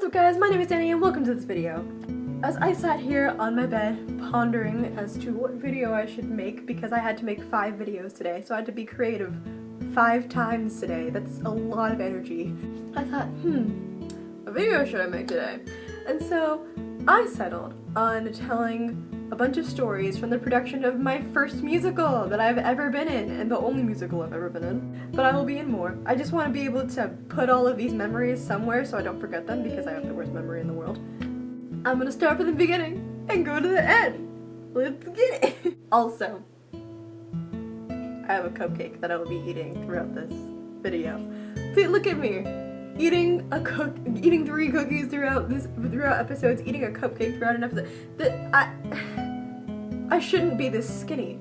What's up guys, my name is Danny and welcome to this video. As I sat here on my bed pondering as to what video I should make because I had to make 5 videos today, so I had to be creative 5 times today. That's a lot of energy. I thought, what video should I make today? And so I settled on telling a bunch of stories from the production of my first musical that I've ever been in, and the only musical I've ever been in. But I will be in more. I just want to be able to put all of these memories somewhere so I don't forget them because I have the worst memory in the world. I'm gonna start from the beginning and go to the end. Let's get it! Also, I have a cupcake that I will be eating throughout this video. See, look at me! Eating 3 cookies throughout episodes, eating a cupcake throughout an episode. I shouldn't be this skinny.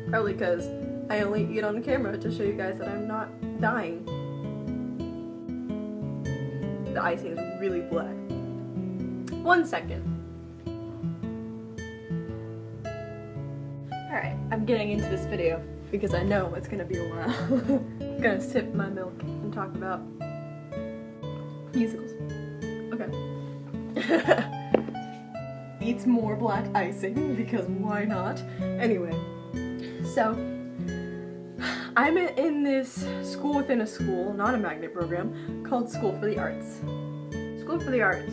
Probably because I only eat on camera to show you guys that I'm not dying. The icing is really black. 1 second. Alright, I'm getting into this video because I know it's gonna be a while. I'm gonna sip my milk and talk about musicals. Okay. Eats more black icing because why not? Anyway, so I'm in this school within a school, not a magnet program, called School for the Arts. School for the Arts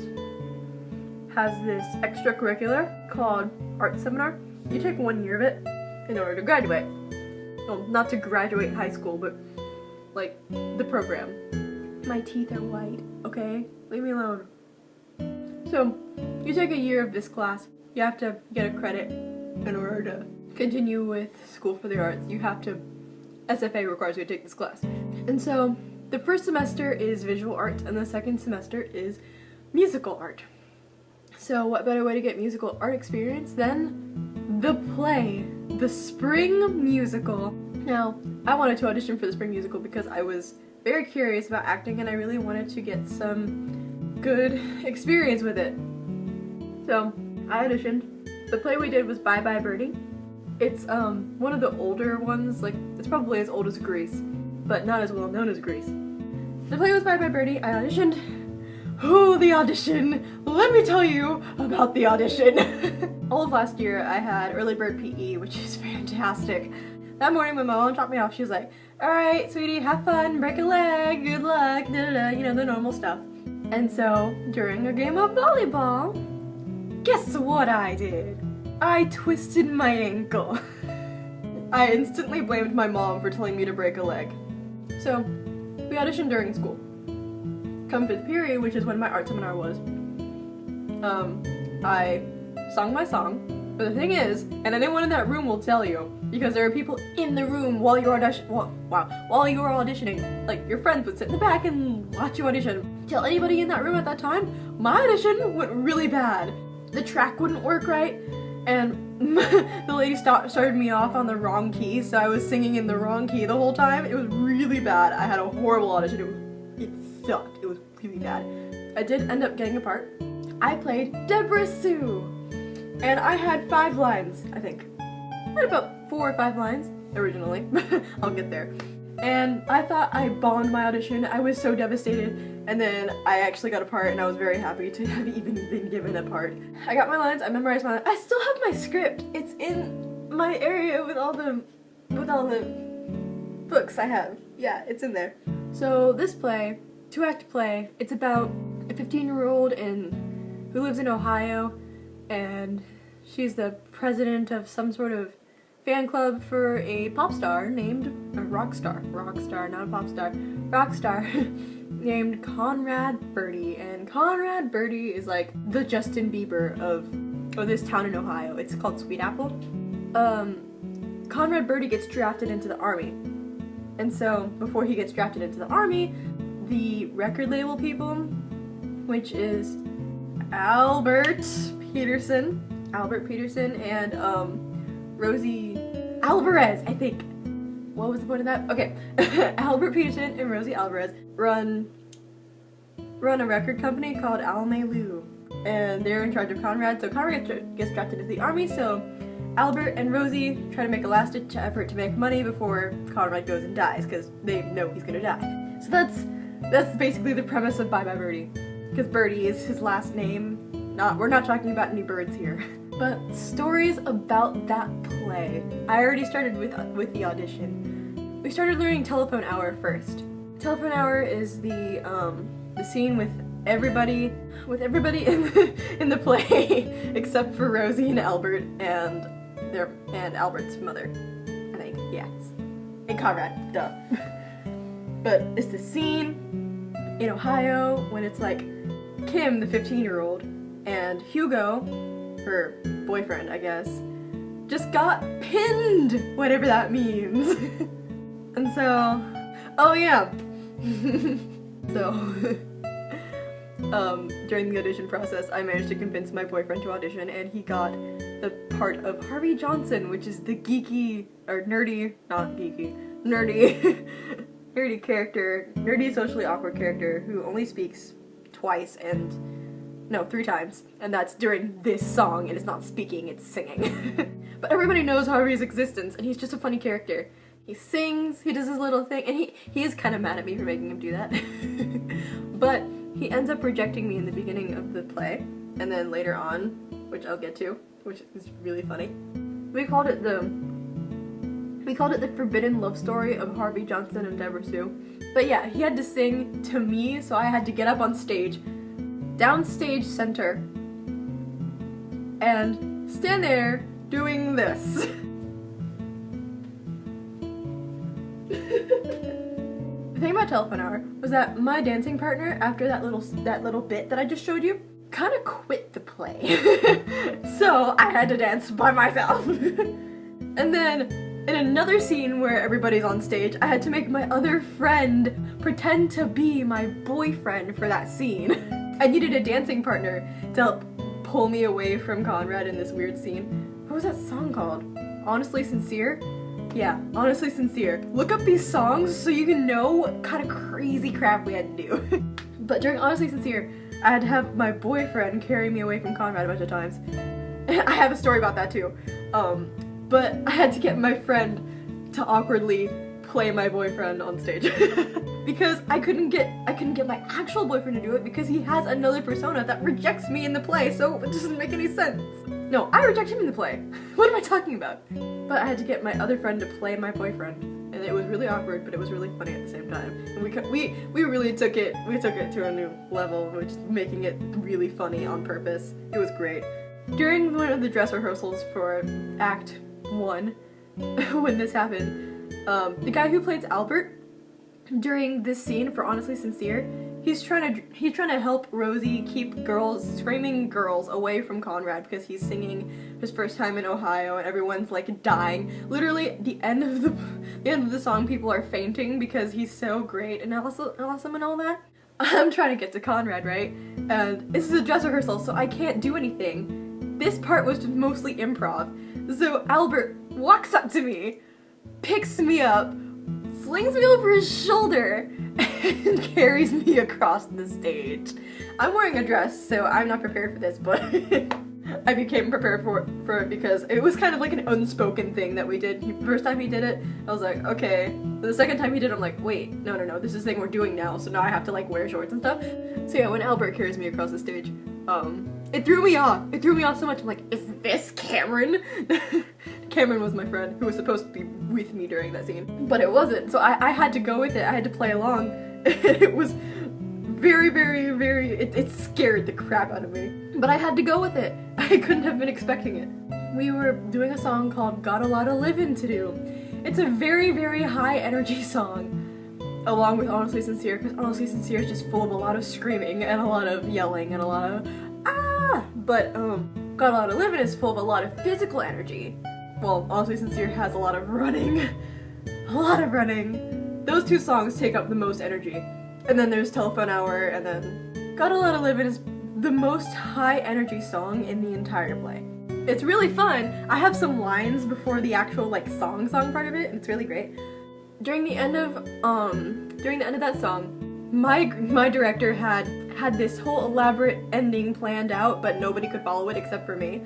has this extracurricular called Art Seminar. You take 1 year of it in order to graduate. Well, not to graduate high school, but like the program. My teeth are white, okay? Leave me alone. So, you take a year of this class. You have to get a credit in order to continue with School for the Arts. You have to, SFA requires you to take this class. And so, the first semester is visual art and the second semester is musical art. So what better way to get musical art experience than the play, the spring musical. Now, I wanted to audition for the spring musical because I was very curious about acting and I really wanted to get some good experience with it. So, I auditioned. The play we did was Bye Birdie. It's one of the older ones, like it's probably as old as Grease, but not as well known as Grease. The play was Bye Birdie. I auditioned. Oh, the audition! Let me tell you about the audition! All of last year I had early bird PE, which is fantastic. That morning when my mom dropped me off, she was like, alright, sweetie, have fun, break a leg, good luck, da-da-da, you know, the normal stuff. And so, during a game of volleyball, guess what I did? I twisted my ankle. I instantly blamed my mom for telling me to break a leg. So, we auditioned during school. Come 5th period, which is when my art seminar was, I sung my song, but the thing is, and anyone in that room will tell you, because there are people in the room while you're while you were auditioning, like your friends would sit in the back and watch you audition. Tell anybody in that room at that time, my audition went really bad. The track wouldn't work right, and the lady started me off on the wrong key, so I was singing in the wrong key the whole time. It was really bad. I had a horrible audition. It sucked. It was really bad. I did end up getting a part. I played Debra Sue, and I had 5 lines, I think. I had about 4 or 5 lines originally. I'll get there. And I thought I bombed my audition. I was so devastated, and then I actually got a part, and I was very happy to have even been given a part. I got my lines. I memorized my lines. I still have my script. It's in my area with all the books I have. Yeah, it's in there. So this play, 2-act play, it's about a 15-year-old who lives in Ohio, and she's the president of some sort of fan club for a pop star named a rock star, not a pop star, rock star named Conrad Birdie. And Conrad Birdie is like the Justin Bieber of this town in Ohio. It's called Sweet Apple. Conrad Birdie gets drafted into the army. And so, before he gets drafted into the army, the record label people, which is Albert Peterson and Rosie Alvarez, I think. What was the point of that? Okay. Albert Peterson and Rosie Alvarez run a record company called Alma Lou. And they're in charge of Conrad, so Conrad gets drafted into the army, so Albert and Rosie try to make a last-ditch effort to make money before Conrad goes and dies, because they know he's gonna die. So that's basically the premise of Bye Birdie. because Birdie is his last name. We're not talking about any birds here. But stories about that play. I already started with the audition. We started learning telephone hour first. Telephone hour is the scene with everybody in the play except for Rosie and Albert and Albert's mother, I think. Yes, and Conrad. Duh. But it's the scene in Ohio when it's like Kim, the 15-year-old, and Hugo, her boyfriend, I guess, just got pinned, whatever that means. And so, oh yeah. So, during the audition process, I managed to convince my boyfriend to audition, and he got the part of Harvey Johnson, which is the geeky, or nerdy, not geeky, nerdy, nerdy character, nerdy socially awkward character who only speaks three times, and that's during this song, and it's not speaking, it's singing. But everybody knows Harvey's existence, and he's just a funny character. He sings, he does his little thing, and he is kind of mad at me for making him do that. But he ends up rejecting me in the beginning of the play, and then later on, which I'll get to, which is really funny. We called it the forbidden love story of Harvey Johnson and Debra Sue. But yeah, he had to sing to me, so I had to get up on stage, downstage center, and stand there doing this. The thing about telephone hour was that my dancing partner, after that little bit that I just showed you, kind of quit the play. So I had to dance by myself. And then in another scene where everybody's on stage, I had to make my other friend pretend to be my boyfriend for that scene. I needed a dancing partner to help pull me away from Conrad in this weird scene. What was that song called? Honestly Sincere? Yeah, Honestly Sincere. Look up these songs so you can know what kind of crazy crap we had to do. But during Honestly Sincere, I had to have my boyfriend carry me away from Conrad a bunch of times. I have a story about that too. But I had to get my friend to awkwardly play my boyfriend on stage. Because I couldn't get my actual boyfriend to do it because he has another persona that rejects me in the play, so it doesn't make any sense. No, I reject him in the play. What am I talking about? But I had to get my other friend to play my boyfriend, and it was really awkward, but it was really funny at the same time. And we really took it to a new level, which is making it really funny on purpose. It was great. During one of the dress rehearsals for Act 1, when this happened, the guy who plays Albert during this scene for Honestly Sincere, he's trying to help Rosie keep screaming girls away from Conrad because he's singing his first time in Ohio and everyone's like dying. Literally, at the end of the song, people are fainting because he's so great and awesome and all that. I'm trying to get to Conrad, right? And this is a dress rehearsal, so I can't do anything. This part was just mostly improv. So Albert walks up to me, picks me up, slings me over his shoulder, and carries me across the stage. I'm wearing a dress, so I'm not prepared for this, but I became prepared for it because it was kind of like an unspoken thing that we did. The first time he did it, I was like, okay. The second time he did it, I'm like, wait, no, this is the thing we're doing now, so now I have to like wear shorts and stuff. So yeah, when Albert carries me across the stage, it threw me off. It threw me off so much. I'm like, is this Cameron? Cameron was my friend who was supposed to be with me during that scene, but it wasn't. So I had to go with it. I had to play along. It was very, very, very, it scared the crap out of me. But I had to go with it. I couldn't have been expecting it. We were doing a song called Got a Lot of Livin' to Do. It's a very, very high energy song, along with Honestly Sincere, because Honestly Sincere is just full of a lot of screaming and a lot of yelling and a lot of ah! But Got a Lot of Livin' is full of a lot of physical energy. Well, Honestly Sincere has a lot of running. A lot of running. Those two songs take up the most energy. And then there's Telephone Hour, and then Got a Lot of Livin' is the most high energy song in the entire play. It's really fun. I have some lines before the actual like song part of it, and it's really great. During the end of that song, my director had this whole elaborate ending planned out, but nobody could follow it except for me.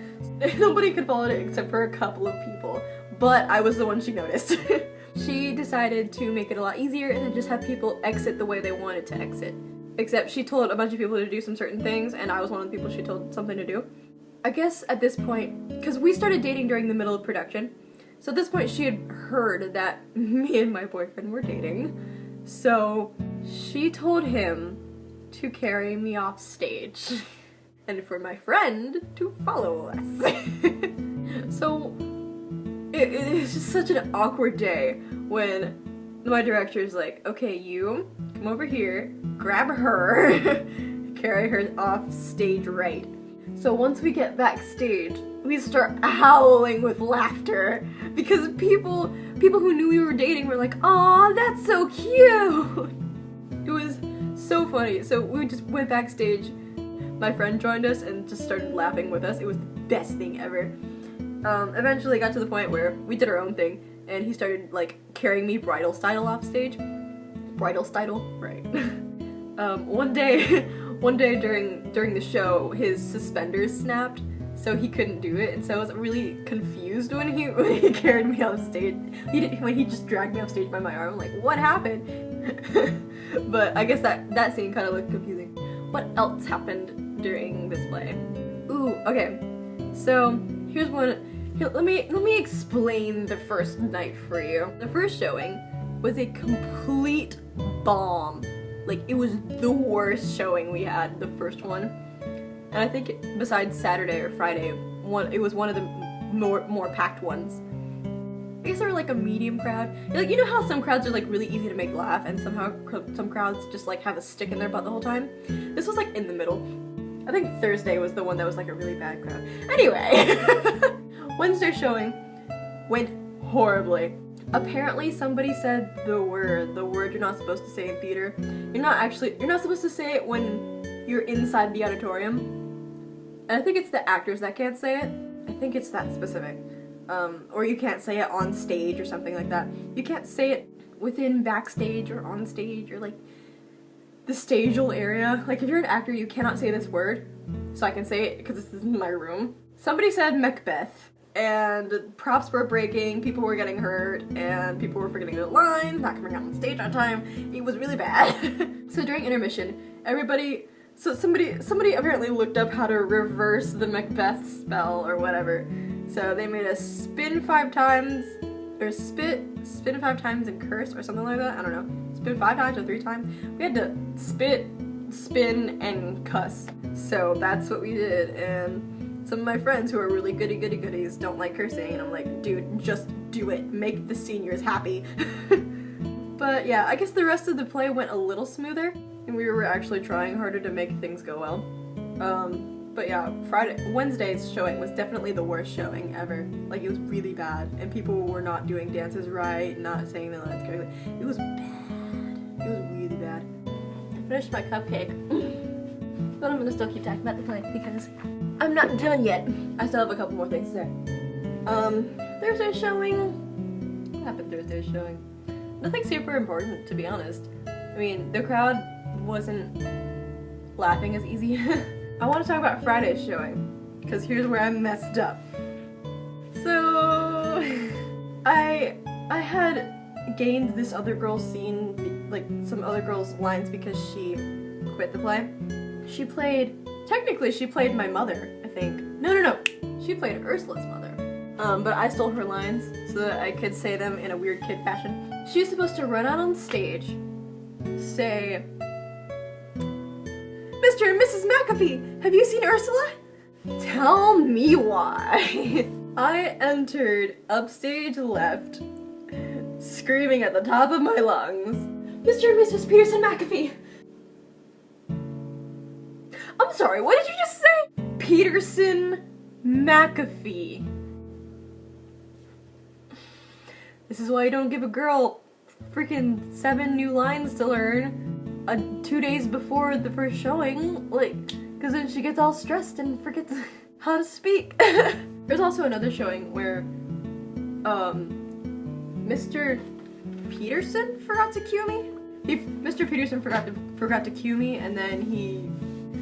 Nobody could follow it except for a couple of people, but I was the one she noticed. She decided to make it a lot easier and just have people exit the way they wanted to exit. except she told a bunch of people to do some certain things, and I was one of the people she told something to do. I guess at this point, because we started dating during the middle of production, so at this point she had heard that me and my boyfriend were dating, so she told him to carry me off stage and for my friend to follow us. So it's just such an awkward day when my director's like, okay, you come over here, grab her, carry her off stage right. So once we get backstage, we start howling with laughter because people who knew we were dating were like, aw, that's so cute. It was so funny. So we just went backstage. My friend joined us and just started laughing with us. It was the best thing ever. Eventually got to the point where we did our own thing and he started like carrying me bridal style off stage. Bridal style? Right. One day during the show, his suspenders snapped, so he couldn't do it, and so I was really confused when he carried me off stage. When he just dragged me off stage by my arm, like, what happened? But I guess that scene kind of looked confusing. What else happened during this play? Ooh, okay. So here's one. Here, let me explain the first night for you. The first showing was a complete bomb. Like, it was the worst showing we had, the first one. And I think besides Saturday or Friday, it was one of the more packed ones. I guess they were like a medium crowd. Like, you know how some crowds are like really easy to make laugh and somehow some crowds just like have a stick in their butt the whole time? This was like in the middle. I think Thursday was the one that was like a really bad crowd. Anyway, Wednesday showing went horribly. Apparently somebody said the word you're not supposed to say in theater. You're not supposed to say it when you're inside the auditorium. And I think it's the actors that can't say it. I think it's that specific. Or you can't say it on stage or something like that. You can't say it within backstage or on stage or like the stageal area. Like if you're an actor, you cannot say this word. So I can say it because this is my room. Somebody said Macbeth. And props were breaking, people were getting hurt, and people were forgetting their lines, not coming out on stage on time. It was really bad. So during intermission, somebody apparently looked up how to reverse the Macbeth spell or whatever. So they made us spin 5 times, or spin 5 times and curse or something like that. I don't know. Spin 5 times or 3 times. We had to spit, spin, and cuss. So that's what we did, and some of my friends who are really goodies don't like cursing, and I'm like, dude, just do it. Make the seniors happy. But yeah, I guess the rest of the play went a little smoother, and we were actually trying harder to make things go well. But yeah, Wednesday's showing was definitely the worst showing ever. Like, it was really bad, and people were not doing dances right, not saying the lines correctly. It was bad. It was really bad. I finished my cupcake. But I'm gonna still keep talking about the play because I'm not done yet. I still have a couple more things to say. Thursday showing. What happened Thursday showing? Nothing super important, to be honest. I mean, the crowd wasn't laughing as easy. I want to talk about Friday's showing, because here's where I messed up. So, I had gained this other girl's scene, like some other girl's lines, because she quit the play. Technically she played my mother, I think. No. She played Ursula's mother. But I stole her lines so that I could say them in a weird kid fashion. She's supposed to run out on stage, say, Mr. and Mrs. McAfee, have you seen Ursula? Tell me why. I entered upstage left, screaming at the top of my lungs, Mr. and Mrs. Peterson McAfee. I'm sorry, what did you just say? Peterson McAfee. This is why you don't give a girl freaking 7 new lines to learn 2 days before the first showing, like, because then she gets all stressed and forgets how to speak. There's also another showing where Mr. Peterson forgot to cue me. Mr. Peterson forgot to cue me, and then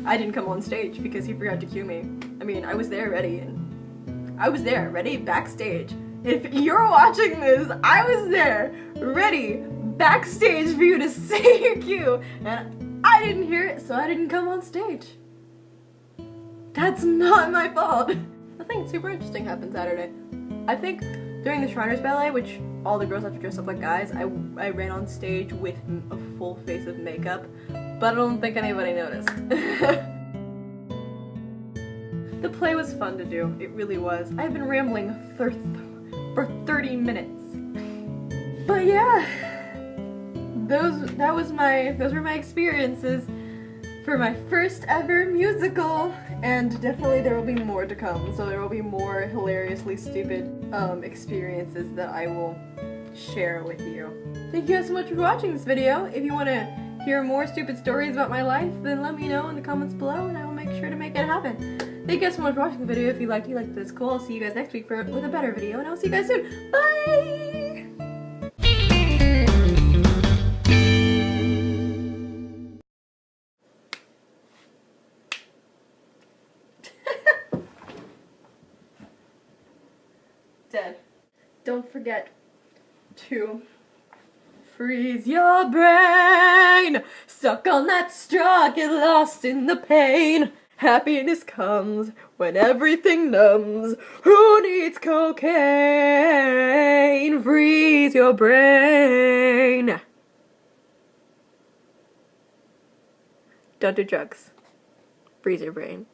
I didn't come on stage because he forgot to cue me. I mean, I was there ready backstage. If you're watching this, I was there ready backstage for you to say your cue, and I I didn't hear it, so I didn't come on stage. That's not my fault. Nothing super interesting happened Saturday. I think during the Shriners Ballet, which all the girls have to dress up like guys, I ran on stage with a full face of makeup, but I don't think anybody noticed. The play was fun to do. It really was. I've been rambling for 30 minutes. But yeah, those were my experiences for my first ever musical, and definitely there will be more to come. So there will be more hilariously stupid experiences that I will share with you. Thank you guys so much for watching this video. If you want to hear more stupid stories about my life, then let me know in the comments below and I will make sure to make it happen. Thank you guys so much for watching the video. If you liked this, cool. I'll see you guys next week with a better video, and I'll see you guys soon. Bye! Dead. Don't forget to freeze your brain. Suck on that straw, get lost in the pain. Happiness comes when everything numbs. Who needs cocaine? Freeze your brain. Don't do drugs. Freeze your brain.